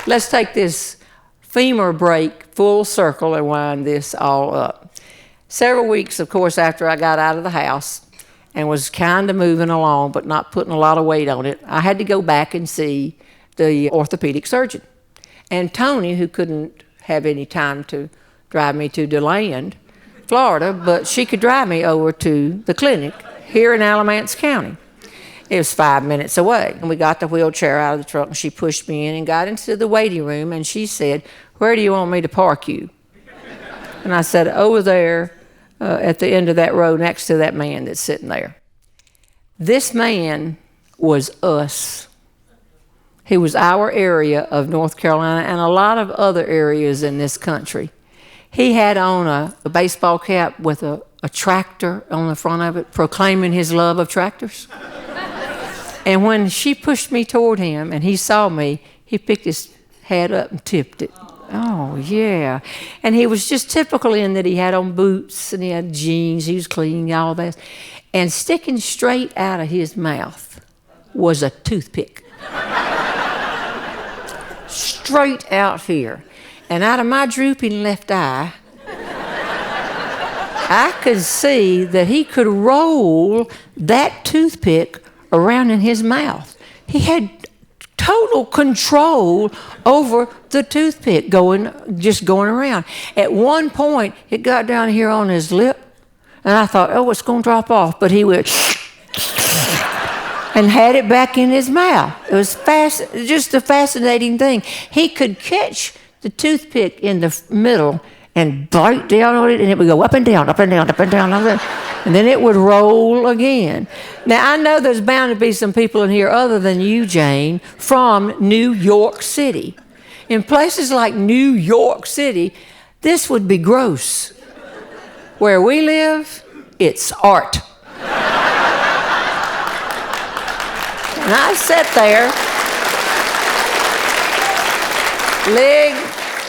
let's take this femur break full circle and wind this all up. Several weeks, of course, after I got out of the house and was kind of moving along but not putting a lot of weight on it, I had to go back and see the orthopedic surgeon. And Tony, who couldn't have any time to drive me to DeLand, Florida, but she could drive me over to the clinic here in Alamance County. It was 5 minutes away. And we got the wheelchair out of the truck, and she pushed me in and got into the waiting room, and she said, "Where do you want me to park you?" And I said, "Over there at the end of that row next to that man that's sitting there." This man was us. He was our area of North Carolina and a lot of other areas in this country. He had on a baseball cap with a tractor on the front of it, proclaiming his love of tractors. And when she pushed me toward him and he saw me, he picked his hat up and tipped it. Oh, yeah. And he was just typical in that he had on boots and he had jeans, he was clean, all that. And sticking straight out of his mouth was a toothpick. Straight out here. And out of my drooping left eye, I could see that he could roll that toothpick around in his mouth. He had total control over the toothpick just going around. At one point, it got down here on his lip, and I thought, oh, it's going to drop off. But he went and had it back in his mouth. It was just a fascinating thing. He could catch the toothpick in the middle and bite down on it, and it would go up and down, up and down, up and down, up and down. And then it would roll again. Now, I know there's bound to be some people in here other than you, Jane, from New York City. In places like New York City, this would be gross. Where we live, it's art. And I sat there,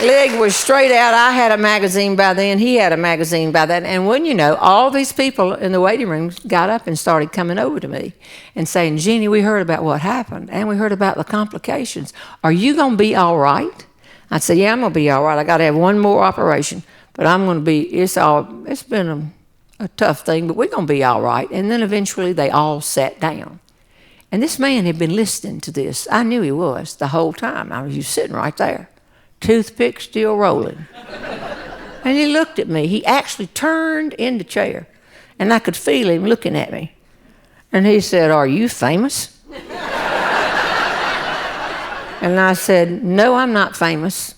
leg was straight out. I had a magazine by then. He had a magazine by then. And when you know, all these people in the waiting room got up and started coming over to me and saying, "Jeanne, we heard about what happened, and we heard about the complications. Are you going to be all right?" I said, "Yeah, I'm going to be all right. I got to have one more operation, but I'm going to be, it's been a tough thing, but we're going to be all right." And then eventually they all sat down. And this man had been listening to this. I knew he was the whole time. I was just sitting right there. Toothpick still rolling. And he looked at me. He actually turned in the chair, and I could feel him looking at me. And he said, "Are you famous?" And I said, "No, I'm not famous.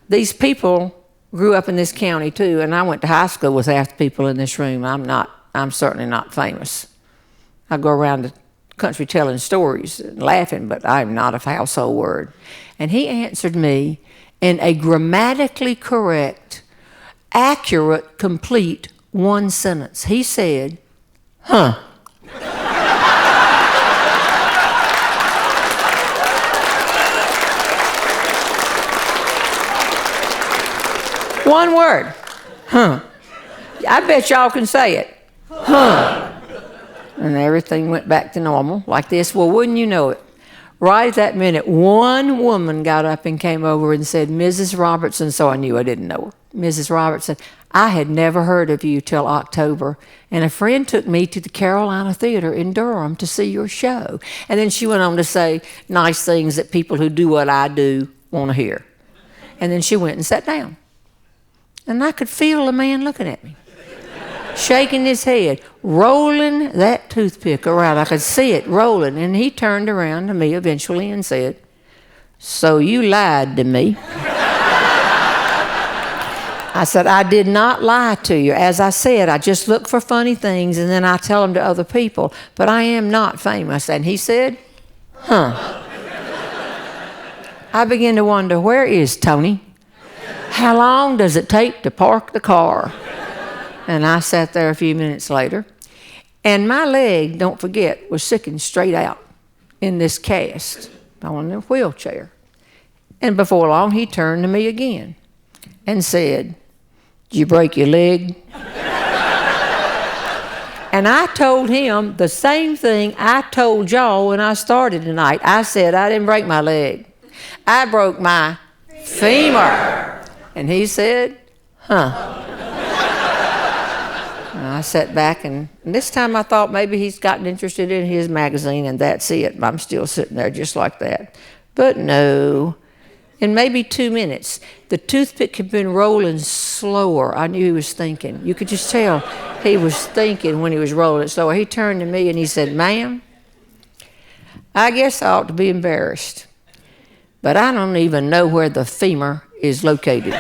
These people grew up in this county too, and I went to high school with half the people in this room. I'm certainly not famous. I go around the country telling stories and laughing, but I'm not a household word." And he answered me in a grammatically correct, accurate, complete one sentence. He said, "Huh." One word. Huh. I bet y'all can say it. Huh. And everything went back to normal like this. Well, wouldn't you know it? Right at that minute, one woman got up and came over and said, "Mrs. Robertson," so I knew I didn't know her. "Mrs. Robertson, I had never heard of you till October, and a friend took me to the Carolina Theater in Durham to see your show." And then she went on to say nice things that people who do what I do want to hear. And then she went and sat down. And I could feel the man looking at me, shaking his head, rolling that toothpick around. I could see it rolling. And he turned around to me eventually and said, "So you lied to me." I said, "I did not lie to you. As I said, I just look for funny things and then I tell them to other people. But I am not famous." And he said, "Huh." I began to wonder, where is Tony? How long does it take to park the car? And I sat there a few minutes later, and my leg, don't forget, was sticking straight out in this cast on the wheelchair. And before long, he turned to me again and said, "Did you break your leg?" And I told him the same thing I told y'all when I started tonight. I said, "I didn't break my leg. I broke my Femur. And he said, huh. And I sat back, and this time I thought maybe he's gotten interested in his magazine, and that's it. I'm still sitting there just like that. But no. In maybe 2 minutes, the toothpick had been rolling slower. I knew he was thinking. You could just tell he was thinking when he was rolling it slower. He turned to me and he said, ma'am, I guess I ought to be embarrassed, but I don't even know where the femur is located.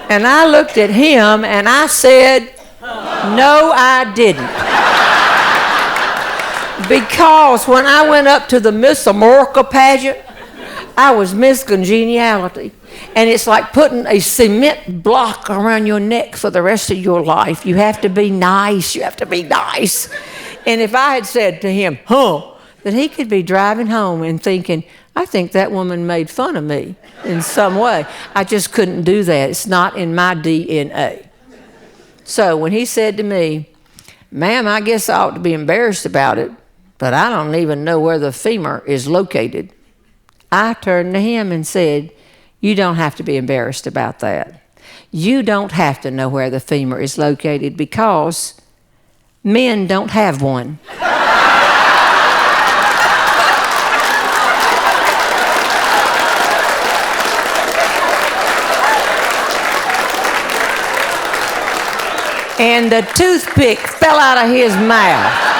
And I looked at him and I said, no, I didn't. Because when I went up to the Miss America pageant, I was Miss Congeniality. And it's like putting a cement block around your neck for the rest of your life. You have to be nice. You have to be nice. And if I had said to him, huh, then he could be driving home and thinking, I think that woman made fun of me in some way. I just couldn't do that. It's not in my DNA. So when he said to me, ma'am, I guess I ought to be embarrassed about it, but I don't even know where the femur is located, I turned to him and said, you don't have to be embarrassed about that. You don't have to know where the femur is located because men don't have one. And the toothpick fell out of his mouth.